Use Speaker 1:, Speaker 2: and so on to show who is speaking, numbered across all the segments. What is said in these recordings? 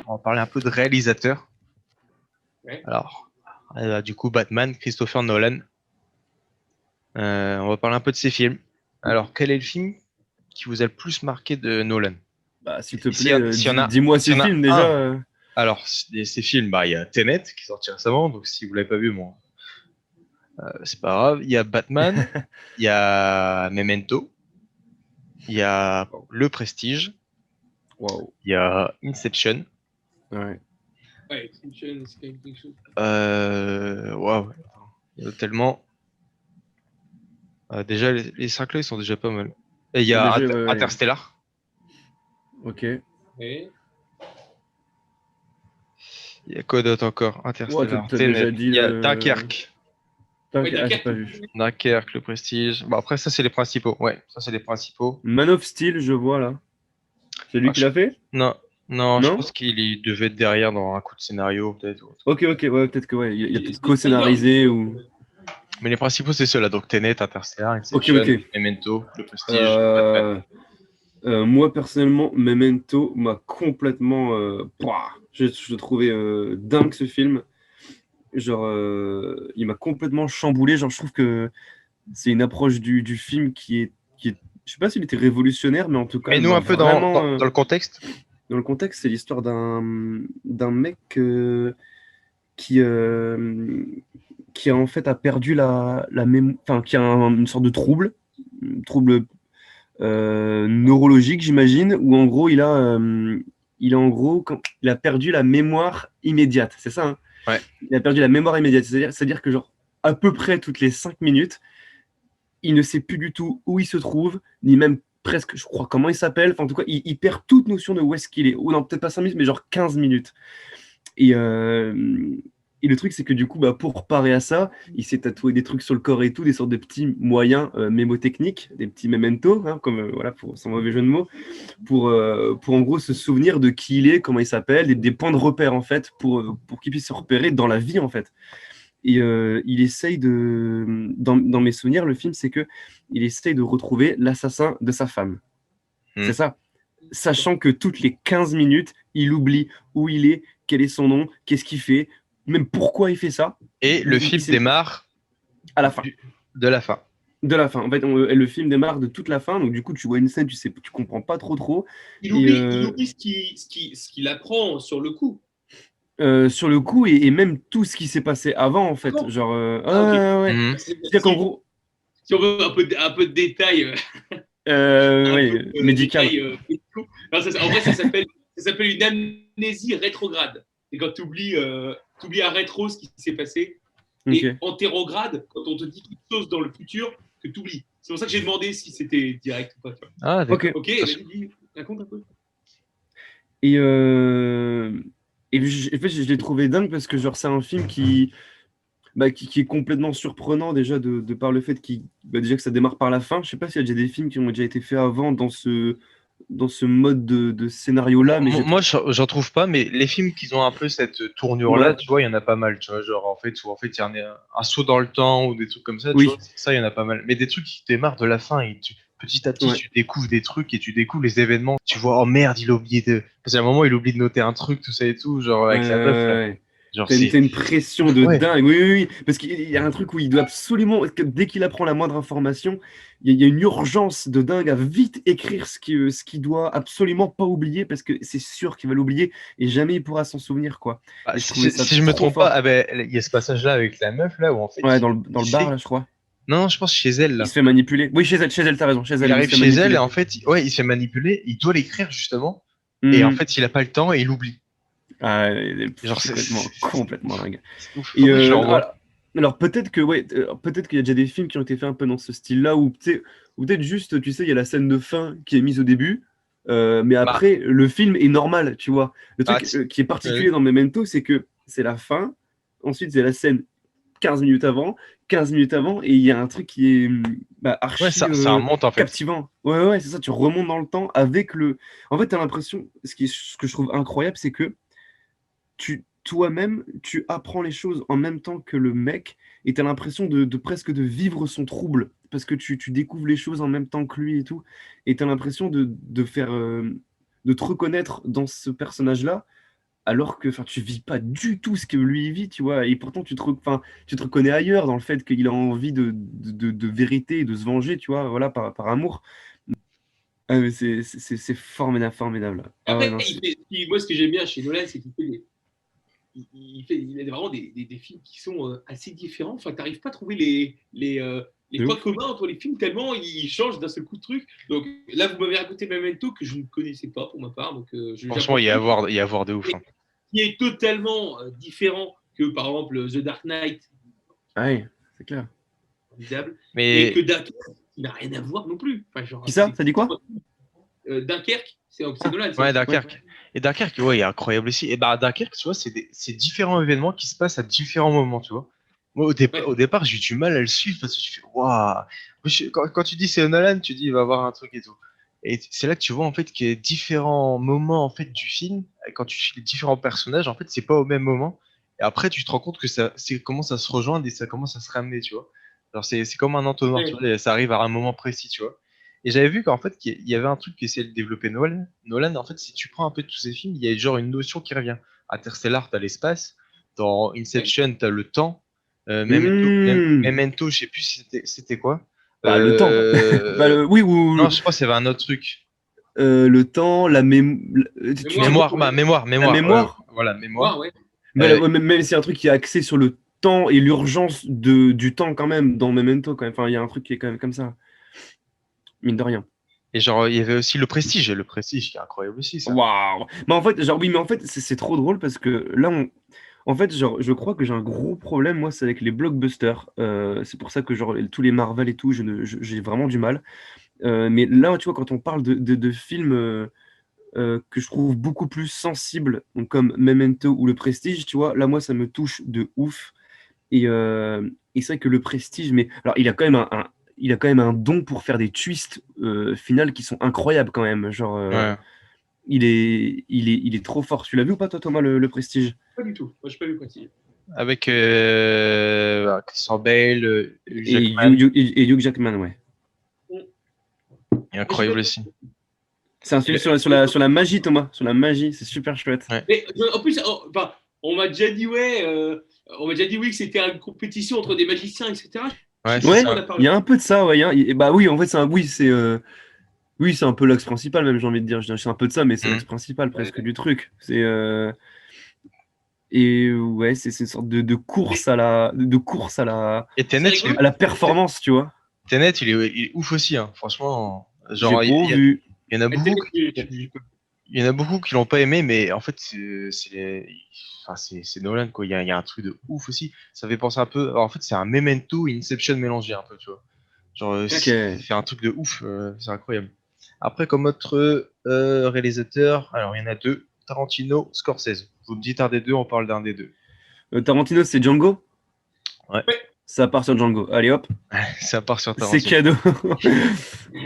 Speaker 1: on va parler un peu de réalisateur.
Speaker 2: Ouais.
Speaker 1: Alors, du coup, Batman, Christopher Nolan. On va parler un peu de ses films. Alors, quel est le film qui vous a le plus marqué de Nolan?
Speaker 3: Bah, s'il te
Speaker 1: S'il y,
Speaker 3: plaît,
Speaker 1: s'il y en a,
Speaker 3: dis-moi
Speaker 1: s'il
Speaker 3: ces
Speaker 1: y en a
Speaker 3: films déjà.
Speaker 1: un. Alors, ces films, il y a Tenet qui est sorti récemment, donc si vous l'avez pas vu, bon, c'est pas grave. Il y a Batman, il y a Memento, il y a Le Prestige,
Speaker 3: Waouh.
Speaker 1: il y a Inception.
Speaker 3: Ouais.
Speaker 2: Ouais, Extinction, c'est quand même quelque chose.
Speaker 1: Waouh, il y en a tellement. Déjà, les 5 là, ils sont déjà pas mal. Et il y a
Speaker 3: Déjà, ouais.
Speaker 1: Interstellar.
Speaker 3: Ok.
Speaker 2: Ouais.
Speaker 1: Il y a quoi d'autre encore?
Speaker 3: Ouais,
Speaker 1: Interstellar,
Speaker 3: t'as
Speaker 1: Tenet.
Speaker 3: déjà dit.
Speaker 1: Il y a Dunkerque.
Speaker 2: Ouais,
Speaker 3: Ah, j'ai pas
Speaker 2: Dunkerque.
Speaker 3: vu.
Speaker 1: Dunkerque, Le Prestige. Bon, après, ça, c'est les principaux. Ouais, ça, c'est les principaux.
Speaker 3: Man of Steel, je vois là. C'est lui
Speaker 1: Ah,
Speaker 3: qui l'a fait?
Speaker 1: Non, non, je
Speaker 3: Non?
Speaker 1: pense qu'il devait être derrière dans un coup de scénario, peut-être.
Speaker 3: Ok, ouais, peut-être que ouais. Il y a peut-être
Speaker 2: C'est
Speaker 3: co-scénarisé ou.
Speaker 1: Mais les principaux, c'est ceux-là. Donc, Tenet, Interstellar,
Speaker 3: Ok,
Speaker 1: Inception,
Speaker 3: ok.
Speaker 1: Memento, Le Prestige, Batman.
Speaker 3: Euh, Moi personnellement, Memento m'a complètement. Je le trouvais dingue ce film. Genre, il m'a complètement chamboulé. Genre, je trouve que c'est une approche du film qui est. Je sais pas s'il était révolutionnaire, mais en tout cas, elle
Speaker 1: Mets-nous
Speaker 3: m'a
Speaker 1: un peu dans,
Speaker 3: vraiment.
Speaker 1: dans, dans le contexte.
Speaker 3: Dans le contexte, c'est l'histoire d'un mec qui, euh, qui en fait a perdu la mémoire. Enfin, qui a une sorte de trouble neurologique, j'imagine, où en gros, il a en gros, il a perdu la mémoire immédiate. C'est ça, hein.
Speaker 1: Ouais.
Speaker 3: Il a perdu la mémoire immédiate. C'est-à-dire que, genre, à peu près toutes les 5 minutes, il ne sait plus du tout où il se trouve, ni même presque, je crois, comment il s'appelle. Enfin, en tout cas, il perd toute notion de où est-ce qu'il est. Ou non, peut-être pas 5 minutes, mais genre 15 minutes. Et, euh, et le truc, c'est que du coup, bah, pour parer à ça, il s'est tatoué des trucs sur le corps et tout, des sortes de petits moyens mémotechniques, des petits mementos, hein, comme voilà, sans mauvais jeu de mots, pour en gros se souvenir de qui il est, comment il s'appelle, des points de repère en fait, pour qu'il puisse se repérer dans la vie en fait. Et il essaye dans mes souvenirs, le film, c'est que il essaye de retrouver l'assassin de sa femme.
Speaker 1: Hmm.
Speaker 3: C'est ça. Sachant que toutes les 15 minutes, il oublie où il est, quel est son nom, qu'est-ce qu'il fait, même pourquoi il fait ça.
Speaker 1: Et le film démarre
Speaker 3: à la fin.
Speaker 1: de la fin.
Speaker 3: De la fin. En fait, le film démarre de toute la fin, donc du coup, tu vois une scène, tu comprends pas trop.
Speaker 2: Il oublie ce qu'il apprend sur le coup.
Speaker 3: Sur le coup, et même tout ce qui s'est passé avant, en fait.
Speaker 2: D'accord.
Speaker 3: Genre,
Speaker 2: Ok.
Speaker 3: ouais.
Speaker 1: Mhm.
Speaker 3: C'est-à-dire qu'en gros,
Speaker 2: Si on veut un peu de détails,
Speaker 3: ouais, médical.
Speaker 2: médicaux. Non, en vrai, ça s'appelle une amnésie rétrograde. C'est quand tu oublies à rétro ce qui s'est passé. Et
Speaker 3: Ok.
Speaker 2: antérograde, quand on te dit quelque chose dans le futur que tu oublies. C'est pour ça que j'ai demandé si c'était direct ou pas. Tu vois.
Speaker 1: Ah, d'accord.
Speaker 3: Ok.
Speaker 2: Ok, vas-y, raconte un peu.
Speaker 3: Et, en fait, je l'ai trouvé dingue parce que genre, c'est un film qui est complètement surprenant déjà de par le fait déjà que ça démarre par la fin. Je sais pas s'il y a déjà des films qui ont déjà été faits avant dans ce mode de scénario-là, mais
Speaker 1: Moi, j'en trouve pas, mais les films qui ont un peu cette tournure-là,
Speaker 3: Ouais.
Speaker 1: tu vois, il y en a pas mal, tu vois, genre en fait, il y en a un saut dans le temps ou des trucs comme ça, tu
Speaker 3: Oui.
Speaker 1: vois, ça, il y en a pas mal. Mais des trucs qui démarrent de la fin et petit à petit,
Speaker 3: Ouais.
Speaker 1: tu découvres des trucs et tu découvres les événements. Tu vois, oh merde, il a oublié de. Parce qu'à un moment, il oublie de noter un truc, tout ça et tout, genre avec la meuf, là.
Speaker 3: Ouais.
Speaker 1: Genre,
Speaker 3: T'as
Speaker 1: c'est.
Speaker 3: une pression de
Speaker 1: Ouais.
Speaker 3: dingue. Oui. Parce qu'il y a un truc où il doit absolument, dès qu'il apprend la moindre information, il y a une urgence de dingue à vite écrire ce qu'il doit absolument pas oublier parce que c'est sûr qu'il va l'oublier et jamais il pourra s'en souvenir, quoi.
Speaker 1: Ah,
Speaker 3: Et je trouvais ça
Speaker 1: si je me
Speaker 3: trop
Speaker 1: trompe pas,
Speaker 3: fort.
Speaker 1: ah ben, il y a ce passage-là avec la meuf, là, où en fait,
Speaker 3: Ouais, dans
Speaker 1: il
Speaker 3: le bar,
Speaker 1: sait.
Speaker 3: là, je crois.
Speaker 1: Non, je pense chez elle,
Speaker 3: Il se
Speaker 1: là.
Speaker 3: fait manipuler. Oui, chez elle, t'as raison. Chez
Speaker 1: Il
Speaker 3: elle, il se
Speaker 1: arrive
Speaker 3: fait
Speaker 1: chez elle et
Speaker 3: manipuler.
Speaker 1: en fait, ouais, il se fait manipuler, il doit l'écrire justement, et en
Speaker 3: Mhm.
Speaker 1: fait, il a pas le temps et il oublie.
Speaker 3: Ah,
Speaker 1: Genre,
Speaker 3: c'est complètement dingue.
Speaker 1: c'est ouf.
Speaker 3: Et
Speaker 1: Faudrait que je le revoie.
Speaker 3: alors peut-être que ouais, peut-être qu'il y a déjà des films qui ont été faits un peu dans ce style-là, ou peut-être juste, tu sais, il y a la scène de fin qui est mise au début, mais
Speaker 1: Bah,
Speaker 3: après le film est normal, tu vois. Le
Speaker 1: ah,
Speaker 3: truc qui est particulier dans Memento, c'est que c'est la fin, ensuite c'est la scène 15 minutes avant, 15 minutes avant, et il y a un truc qui est
Speaker 1: ouais,
Speaker 3: archi
Speaker 1: ça remonte en fait.
Speaker 3: captivant. Ouais, c'est ça, tu remontes dans le temps avec le. En fait, tu as l'impression, ce que je trouve incroyable, c'est que toi-même, tu apprends les choses en même temps que le mec, et tu as l'impression de presque de vivre son trouble, parce que tu découvres les choses en même temps que lui et tout, et tu as l'impression de te reconnaître dans ce personnage-là, alors que tu vis pas du tout ce que lui il vit, tu vois, et pourtant tu te reconnais ailleurs dans le fait qu'il a envie de vérité, de se venger, tu vois, voilà, par amour. Ah, mais c'est formidable, formidable. Ah ouais,
Speaker 2: Après,
Speaker 3: non,
Speaker 2: moi, ce que j'aime bien chez Nolan, c'est qu'il fait il a vraiment des films qui sont assez différents. Enfin, tu n'arrives pas à trouver les
Speaker 3: de
Speaker 2: points
Speaker 3: ouf.
Speaker 2: communs entre les films tellement ils changent d'un seul coup de truc. Donc là, vous m'avez raconté Memento que je ne connaissais pas pour ma part. Donc
Speaker 1: Franchement, il y a à voir de ouf. Hein.
Speaker 2: qui est totalement différent que par exemple The Dark Knight,
Speaker 3: Ah ouais, c'est clair.
Speaker 2: formidable, et
Speaker 1: Mais
Speaker 2: que Dunkerque, qui n'a rien à voir non plus. Enfin, genre,
Speaker 3: Qui ça? Ça dit quoi?
Speaker 2: Dunkerque, c'est
Speaker 3: Ah,
Speaker 2: Nolan.
Speaker 1: ouais,
Speaker 3: ouais.
Speaker 1: Dunkerque. Et Dunkerque, ouais, il est incroyable aussi. Et bah, Dunkerque, tu vois, c'est différents événements qui se passent à différents moments, tu vois. Moi,
Speaker 2: Ouais.
Speaker 1: au départ, j'ai eu du mal à le suivre parce que tu fais, waouh. Quand tu dis c'est Nolan, tu dis il va y avoir un truc et tout. Et c'est là que tu vois, en fait, qu'il y a différents moments, en fait, du film. Et quand tu suis les différents personnages, en fait, c'est pas au même moment. Et après, tu te rends compte que c'est commence à se rejoindre et ça commence à se ramener, tu vois. Alors, c'est comme un entonnoir, tu
Speaker 2: Ouais.
Speaker 1: vois, et ça arrive à un moment précis, tu vois. Et j'avais vu qu'en fait, qu'il y avait un truc qui essayait de développer Nolan. Nolan, en fait, si tu prends un peu de tous ces films, il y a genre une notion qui revient. Interstellar, t'as l'espace. Dans
Speaker 2: Ouais.
Speaker 1: Inception, t'as le temps.
Speaker 3: Mmh.
Speaker 1: Memento, je sais plus si c'était quoi.
Speaker 3: Bah, le temps. Bah,
Speaker 1: Euh,
Speaker 3: oui, ou
Speaker 1: Non, je crois que c'était un autre truc.
Speaker 3: le temps,
Speaker 2: Mémoire,
Speaker 3: la
Speaker 1: Mémoire.
Speaker 3: mémoire.
Speaker 1: Voilà,
Speaker 2: mémoire,
Speaker 1: mémoire.
Speaker 2: ouais.
Speaker 3: Bah,
Speaker 1: Euh,
Speaker 3: même c'est un truc qui est axé sur le temps et l'urgence du temps quand même dans Memento quand même. Enfin, il y a un truc qui est quand même comme ça, mine de rien.
Speaker 1: et genre, il y avait aussi le Prestige qui est incroyable aussi, ça.
Speaker 3: Waouh! Mais en fait, genre, oui, mais en fait, c'est trop drôle parce que là, en fait, genre, je crois que j'ai un gros problème, moi, c'est avec les blockbusters. C'est pour ça que, genre, tous les Marvel et tout, j'ai vraiment du mal. Mais là, tu vois, quand on parle de films que je trouve beaucoup plus sensibles, donc comme Memento ou Le Prestige, tu vois, là, moi, ça me touche de ouf. Et c'est vrai que Le Prestige, mais alors, il a quand même un don pour faire des twists finales qui sont incroyables quand même. Genre,
Speaker 1: Ouais.
Speaker 3: il est trop fort. Tu l'as vu ou pas, toi, Thomas, le Prestige?
Speaker 2: Pas du tout. Moi, je n'ai pas vu Prestige.
Speaker 1: Avec Christian Bale, Hugh
Speaker 3: Et
Speaker 1: Jackman,
Speaker 3: Hugh Jackman, ouais.
Speaker 1: il est
Speaker 2: Ah, j'ai pas
Speaker 1: incroyable
Speaker 2: vu.
Speaker 1: aussi.
Speaker 3: C'est un film sur la magie, Thomas. Sur la magie, c'est super chouette.
Speaker 1: Ouais.
Speaker 2: Mais en plus, enfin, on m'a déjà dit on m'a déjà dit oui que c'était une compétition entre des magiciens, etc. Je
Speaker 1: Ouais,
Speaker 2: sais
Speaker 1: c'est
Speaker 2: plus qui
Speaker 3: Ouais,
Speaker 2: m'en a
Speaker 1: ça.
Speaker 3: il
Speaker 2: parlé.
Speaker 3: y a un peu de ça, ouais. Bah oui, en fait, oui, c'est un peu l'axe principal, même, j'ai envie de dire. Je dirais, c'est un peu de ça, mais c'est l'axe
Speaker 1: Mhm.
Speaker 3: principal
Speaker 2: Ouais.
Speaker 3: presque du truc. Et ouais, c'est une sorte de course
Speaker 1: Et
Speaker 2: C'est
Speaker 1: Tenet,
Speaker 2: rigolo.
Speaker 3: à la performance, tu vois.
Speaker 1: Tenet, il est ouf aussi, hein. Franchement.
Speaker 3: J'ai
Speaker 1: Genre,
Speaker 3: pas vu.
Speaker 1: il y en a beaucoup,
Speaker 2: Internet,
Speaker 1: il y en a beaucoup qui l'ont pas aimé, mais en fait, enfin, c'est Nolan, quoi. Il y a un truc de ouf aussi. Ça fait penser un peu. En fait, c'est un Memento et Inception mélangé un peu, tu vois. Genre,
Speaker 3: Ok.
Speaker 1: il fait un truc de ouf, c'est incroyable. Après, comme autre réalisateur, alors il y en a deux, Tarantino, Scorsese. Vous me dites un des deux, on parle d'un des deux.
Speaker 3: Tarantino, c'est Django?
Speaker 1: Ouais,
Speaker 3: Ça part sur Django. Allez hop,
Speaker 1: ça part sur
Speaker 3: c'est
Speaker 1: Tarantino.
Speaker 3: cadeau.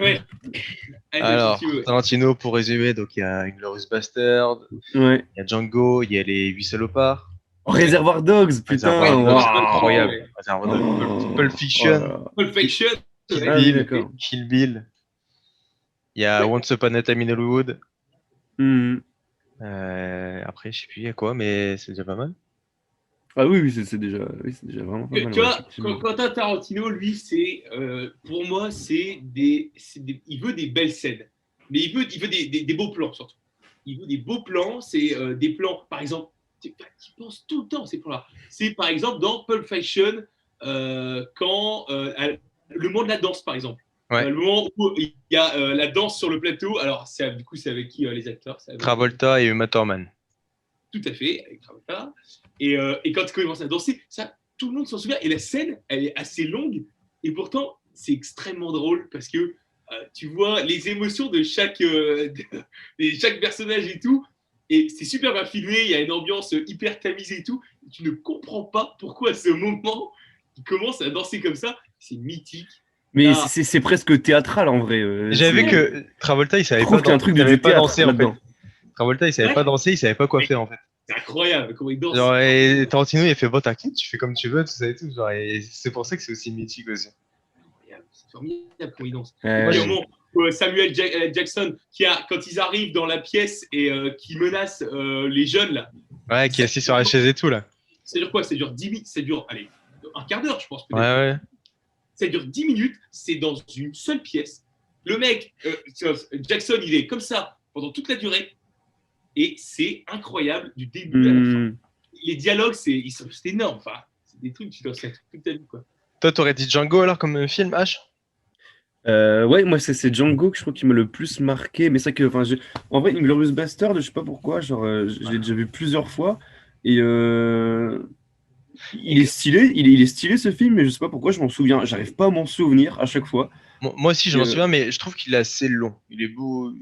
Speaker 2: ouais. Allez, si tu
Speaker 1: Alors,
Speaker 2: veux.
Speaker 1: Tarantino, pour résumer, donc il y a Inglourious Bastard,
Speaker 3: Ouais.
Speaker 1: il y a Django, il y a les 8 salopards.
Speaker 3: Réservoir Dogs,
Speaker 1: Réservoir
Speaker 3: putain.
Speaker 2: Ouais,
Speaker 1: Dogs,
Speaker 3: Waouh.
Speaker 1: incroyable.
Speaker 2: ouais.
Speaker 1: Réservoir Dogs, Pulp
Speaker 3: Oh, oh là
Speaker 1: Fiction,
Speaker 3: là.
Speaker 2: Pulp Fiction,
Speaker 1: Kill
Speaker 3: Ah oui,
Speaker 1: Bill,
Speaker 3: d'accord.
Speaker 1: Kill Bill. Il y a
Speaker 2: ouais.
Speaker 1: Once Upon a Time in Hollywood.
Speaker 3: Hmm.
Speaker 1: Après, je sais plus il y a quoi, mais c'est déjà pas mal.
Speaker 3: Ah oui, oui, c'est déjà vraiment pas mal,
Speaker 2: Tu
Speaker 3: ouais,
Speaker 2: vois,
Speaker 3: effectivement.
Speaker 2: Quentin Tarantino, lui, pour moi, il veut des belles scènes, mais il veut des beaux plans surtout. Il veut des beaux plans, c'est des plans, par exemple, tu penses tout le temps ces plans-là. C'est par exemple dans Pulp Fiction, quand le moment de la danse, par exemple.
Speaker 1: Ouais.
Speaker 2: Le moment où il y a la danse sur le plateau. Alors, du coup, c'est avec qui les acteurs? C'est avec,
Speaker 1: Travolta et Uma Thurman.
Speaker 2: tout à fait, avec Travolta. Et quand il commence à danser, ça, tout le monde s'en souvient. Et la scène, elle est assez longue. Et pourtant, c'est extrêmement drôle parce que tu vois les émotions de chaque personnage et tout. Et c'est super bien filmé. Il y a une ambiance hyper tamisée et tout. Et tu ne comprends pas pourquoi à ce moment, il commence à danser comme ça. C'est mythique.
Speaker 3: Mais
Speaker 2: Là,
Speaker 3: c'est presque théâtral en vrai.
Speaker 1: J'avais vu que Travolta,
Speaker 3: Je trouve qu'il y a un truc
Speaker 1: il savait
Speaker 3: du
Speaker 1: pas
Speaker 3: théâtre
Speaker 1: danser en fait.
Speaker 3: là-dedans.
Speaker 1: Travolta, il
Speaker 2: c'est
Speaker 1: savait
Speaker 2: vrai,
Speaker 1: pas danser, il savait pas quoi
Speaker 2: mais
Speaker 1: faire en fait.
Speaker 2: c'est incroyable comment il danse.
Speaker 1: Genre, et Tarantino, il a fait bon, t'inquiète, tu fais comme tu veux, tout ça et tout. Genre, et c'est pour ça que c'est aussi mythique aussi.
Speaker 2: C'est formidable comment il danse. Et
Speaker 1: Moi,
Speaker 2: puis
Speaker 3: Ouais,
Speaker 2: au
Speaker 3: ouais.
Speaker 2: moment Samuel Jackson, quand ils arrivent dans la pièce et qui menace les jeunes là,
Speaker 1: Ouais, qui est assis sur la chaise et tout, là.
Speaker 2: Ça dure quoi? Ça dure 10 minutes, ça dure, allez, un quart d'heure, je pense.
Speaker 1: Ouais,
Speaker 2: Peut-être.
Speaker 1: ouais.
Speaker 2: Ça dure 10 minutes, c'est dans une seule pièce. Le mec, Jackson, il est comme ça pendant toute la durée. Et c'est incroyable du début à la fin. Les dialogues, c'est énorme. Enfin, c'est des trucs que tu dois faire toute ta vie, quoi.
Speaker 1: Toi, t'aurais dit Django alors comme film, H?
Speaker 3: Ouais, moi c'est Django que je crois qui m'a le plus marqué. Mais c'est vrai que, enfin, en vrai, Inglourious Bastard, je sais pas pourquoi, genre, je l'ai déjà vu plusieurs fois. Et il est stylé, il est stylé ce film, mais je sais pas pourquoi je m'en souviens. J'arrive pas à m'en souvenir à chaque fois.
Speaker 1: Moi aussi, je m'en
Speaker 3: Euh,
Speaker 1: souviens, mais je trouve qu'il est assez long. Il est beau.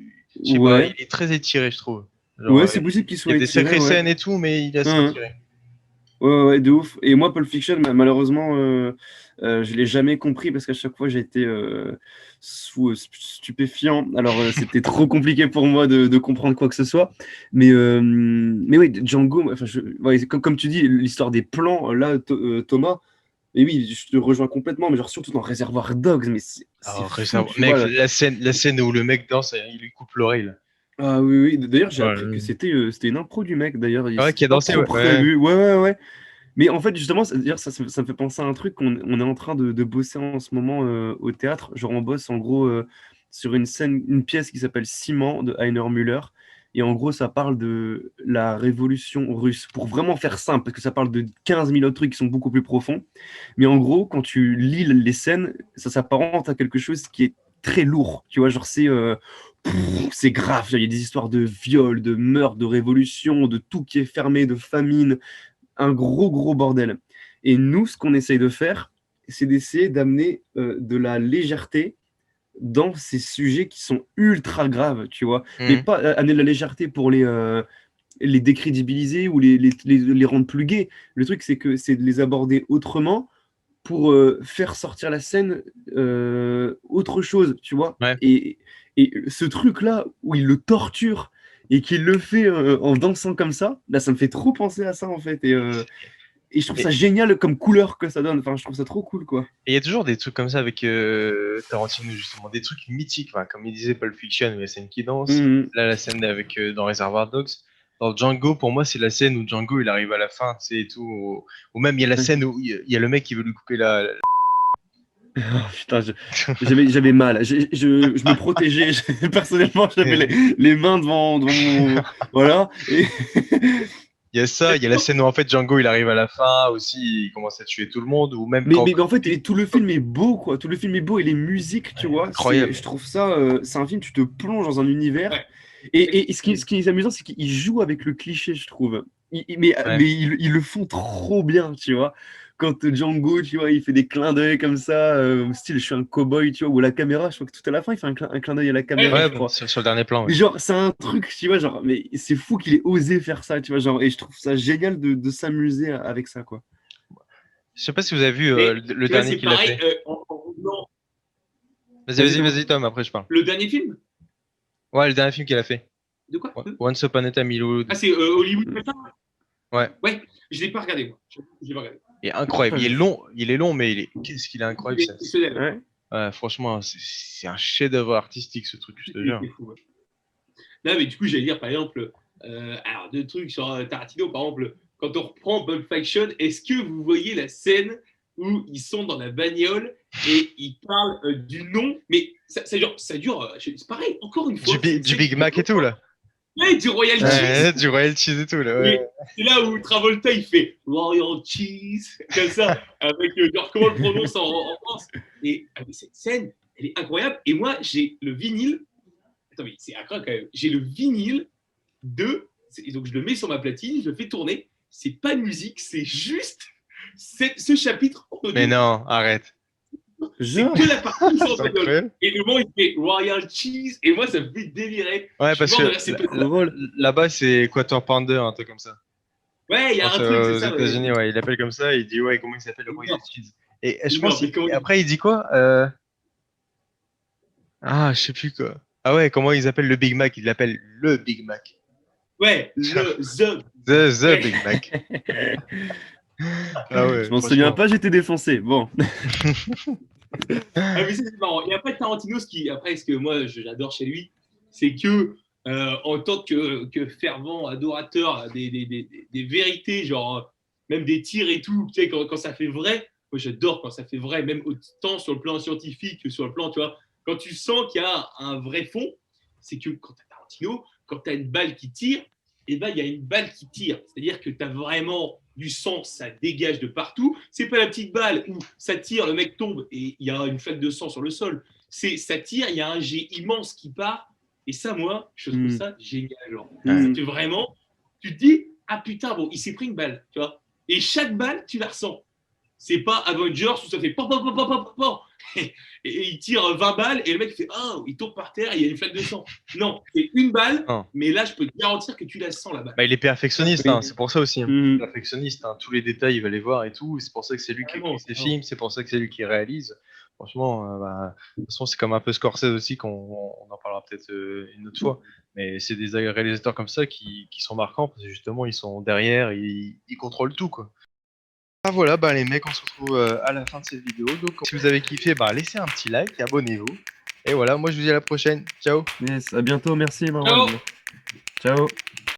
Speaker 1: Je sais pas, il
Speaker 3: Ouais,
Speaker 1: est très étiré, je trouve. Genre,
Speaker 3: ouais, c'est possible qu'il
Speaker 1: il y
Speaker 3: soit
Speaker 1: a des
Speaker 3: étiré,
Speaker 1: sacrées
Speaker 3: ouais.
Speaker 1: scènes et tout, mais il est assez
Speaker 3: Hein,
Speaker 1: étiré.
Speaker 3: ouais, de ouf. Et moi, Pulp Fiction, malheureusement, je l'ai jamais compris parce qu'à chaque fois, j'ai été sous stupéfiant. Alors, c'était trop compliqué pour moi de comprendre quoi que ce soit. Mais oui, Django, enfin, ouais, comme tu dis, l'histoire des plans, là, Thomas, et oui, je te rejoins complètement, mais genre surtout dans Reservoir Dogs, mais c'est
Speaker 1: Alors,
Speaker 3: fou, tu
Speaker 1: mec,
Speaker 3: vois. Là.
Speaker 1: la scène où le mec danse, il lui coupe l'oreille, là.
Speaker 3: Ah oui, oui. D'ailleurs, j'ai appris que
Speaker 1: Ouais,
Speaker 3: c'était une impro du mec, d'ailleurs.
Speaker 1: ouais, qui
Speaker 3: C'était
Speaker 1: a
Speaker 3: pas
Speaker 1: dansé,
Speaker 3: trop
Speaker 1: ouais. Ouais.
Speaker 3: prévu. Ouais, ouais, ouais. Mais en fait, justement, d'ailleurs, ça me fait penser à un truc qu'on on est en train de bosser en ce moment au théâtre. Genre, on bosse en gros sur une scène, une pièce qui s'appelle Ciment de Heiner Müller. Et en gros, ça parle de la révolution russe. Pour vraiment faire simple, parce que ça parle de 15 000 autres trucs qui sont beaucoup plus profonds. Mais en gros, quand tu lis les scènes, ça s'apparente à quelque chose qui est très lourd. Tu vois, genre, c'est grave. Il y a des histoires de viol, de meurtre, de révolution, de tout qui est fermé, de famine, un gros bordel. Et nous, ce qu'on essaye de faire, c'est d'essayer d'amener de la légèreté dans ces sujets qui sont ultra graves, tu vois. Mais
Speaker 1: Mhm.
Speaker 3: pas amener de la légèreté pour les décrédibiliser ou les rendre plus gays. Le truc, c'est que c'est de les aborder autrement pour faire sortir la scène autre chose, tu vois.
Speaker 1: Ouais.
Speaker 3: Et ce truc-là, où il le torture et qu'il le fait en dansant comme ça, là, ça me fait trop penser à ça, en fait. Et je trouve ça
Speaker 1: Et
Speaker 3: génial comme couleur que ça donne. Enfin, je trouve ça trop cool, quoi.
Speaker 1: il y a toujours des trucs comme ça avec Tarantino, justement, des trucs mythiques, enfin, comme il disait Pulp Fiction, où la scène qui danse.
Speaker 3: Mhm.
Speaker 1: Là, la scène avec dans Reservoir Dogs. Dans Django, pour moi, c'est la scène où Django il arrive à la fin, tu sais, et tout. Ou même il y a la scène où il y a le mec qui veut lui couper
Speaker 3: Oh, putain, j'avais mal. Je me protégeais. Personnellement, j'avais les mains devant mon. Voilà.
Speaker 1: Il y a ça, il y a la scène où en fait Django il arrive à la fin aussi, il commence à tuer tout le monde, ou même
Speaker 3: Mais,
Speaker 1: quand.
Speaker 3: mais en fait, tout le film est beau, quoi. Tout le film est beau et les musiques, tu vois,
Speaker 1: Incroyable.
Speaker 3: je trouve ça, c'est un film, tu te plonges dans un univers.
Speaker 2: Ouais.
Speaker 3: Et ce qui est amusant, c'est qu'ils jouent avec le cliché, je trouve.
Speaker 1: Ouais.
Speaker 3: Mais ils le font trop bien, tu vois. Quand Django, tu vois, il fait des clins d'œil comme ça, style je suis un cow-boy, tu vois, ou la caméra, je crois que tout à la fin, il fait un clin d'œil à la caméra,
Speaker 1: Ouais,
Speaker 3: je crois.
Speaker 1: sur le dernier plan, ouais.
Speaker 3: Mais genre, c'est un truc, tu vois, genre, mais c'est fou qu'il ait osé faire ça, tu vois, genre, et je trouve ça génial de s'amuser avec ça, quoi.
Speaker 1: Je sais pas si vous avez vu
Speaker 2: Mais
Speaker 1: le
Speaker 2: tu vois,
Speaker 1: dernier
Speaker 2: c'est
Speaker 1: qu'il a
Speaker 2: pareil.
Speaker 1: fait.
Speaker 2: En revenant,
Speaker 3: Vas-y, Thomas.
Speaker 1: Vas-y, Tom, après je parle.
Speaker 2: le dernier film,
Speaker 1: Ouais, le dernier film qu'il a fait.
Speaker 2: de quoi?
Speaker 1: Once Upon a Time in Hollywood.
Speaker 2: Ah, c'est Hollywood Matin.
Speaker 1: Ouais,
Speaker 2: Ouais, je l'ai pas regardé, moi. Je l'ai pas regardé.
Speaker 1: il est
Speaker 3: Ah,
Speaker 1: incroyable.
Speaker 3: putain,
Speaker 1: Il est long, mais qu'est-ce qu'il est incroyable,
Speaker 2: Il est
Speaker 1: ça.
Speaker 2: exceptionnel.
Speaker 3: ouais.
Speaker 1: Ouais, franchement, c'est un chef-d'œuvre artistique, ce truc, je te jure.
Speaker 2: C'est fou, ouais. Là, mais du coup, j'allais dire, par exemple, alors, deux trucs sur Tarantino, par exemple, quand on reprend Pulp Fiction, est-ce que vous voyez la scène où ils sont dans la bagnole et ils parlent du nom, mais ça dure c'est pareil, encore une fois.
Speaker 1: Du Big Mac et tout, là.
Speaker 2: Ouais, du Royal
Speaker 1: Ouais,
Speaker 2: Cheese.
Speaker 1: du Royal Cheese et tout, là.
Speaker 2: Et
Speaker 1: Ouais.
Speaker 2: c'est là où Travolta, il fait Royal Cheese, comme ça, avec genre comment on le prononce en France. Et cette scène, elle est incroyable. Et moi, j'ai le vinyle. Attends, mais c'est incroyable quand même. J'ai le vinyle donc je le mets sur ma platine, je le fais tourner. C'est pas de musique, c'est juste ce chapitre en audio.
Speaker 1: Mais non, arrête.
Speaker 2: C'est
Speaker 3: Genre,
Speaker 2: que la partie où ils sont en
Speaker 1: C'est
Speaker 2: bagnole.
Speaker 1: incroyable.
Speaker 2: Et le moment, il fait Royal Cheese. Et moi, ça me fait délirer.
Speaker 1: Ouais,
Speaker 2: Je
Speaker 1: parce
Speaker 2: suis mort de rire,
Speaker 1: que
Speaker 2: c'est
Speaker 3: trop drôle.
Speaker 1: là-bas, c'est Quarter Pounder, un truc comme ça.
Speaker 2: Ouais, il y a un truc,
Speaker 1: Aux
Speaker 2: c'est ça.
Speaker 1: États-Unis, ouais, il appelle comme ça, il dit, ouais, comment il s'appelle le Royal Cheese. Et je
Speaker 2: Non,
Speaker 1: pense,
Speaker 2: mais comment
Speaker 1: après, il dit quoi Ah, je sais plus quoi. Ah ouais, comment ils appellent le Big Mac? Ils l'appellent le Big Mac.
Speaker 2: Ouais, The.
Speaker 1: The Big Mac. Ah
Speaker 3: Je
Speaker 1: ouais,
Speaker 3: m'en souviens
Speaker 1: franchement.
Speaker 3: pas, j'étais défoncé. Bon.
Speaker 2: Ah, mais ça, c'est marrant. Et après, Tarantino, après, ce que moi, j'adore chez lui, c'est que en tant que fervent adorateur des vérités, genre même des tirs et tout, tu sais, quand ça fait vrai, moi j'adore quand ça fait vrai, même autant sur le plan scientifique que sur le plan, tu vois, quand tu sens qu'il y a un vrai fond, c'est que quand tu as Tarantino, quand tu as une balle qui tire, et ben il y a une balle qui tire, c'est-à-dire que tu as vraiment du sang, ça dégage de partout, c'est pas la petite balle où ça tire, le mec tombe et il y a une flaque de sang sur le sol, ça tire, il y a un jet immense qui part, et ça, moi, je trouve ça génial. Genre. Ça te fait vraiment, tu te dis, ah putain, bon, il s'est pris une balle, tu vois. Et chaque balle, tu la ressens. C'est pas Avengers où ça fait pam, pam, pam, pam, pam, pam, et il tire 20 balles et le mec il fait oh, il tombe par terre et il y a une flaque de sang. Non, c'est une balle,
Speaker 1: Non.
Speaker 2: mais là je peux te garantir que tu la sens la balle.
Speaker 1: Bah, il est perfectionniste, hein, c'est pour ça aussi. Hein.
Speaker 3: Mhm.
Speaker 1: Perfectionniste, hein, tous les détails il va les voir et tout. C'est pour ça que c'est lui qui écrit ses films, c'est pour ça que c'est lui qui réalise. Franchement, de toute façon, c'est comme un peu Scorsese aussi, qu'on en parlera peut-être une autre fois. Mais c'est des réalisateurs comme ça qui sont marquants parce que justement ils sont derrière, ils contrôlent tout quoi. Ah voilà, bah les mecs, on se retrouve à la fin de cette vidéo. Donc si vous avez kiffé, bah laissez un petit like, abonnez-vous. Et voilà, moi je vous dis à la prochaine. Ciao.
Speaker 3: Yes, à bientôt, merci Marwan.
Speaker 2: Ciao.
Speaker 3: Ciao.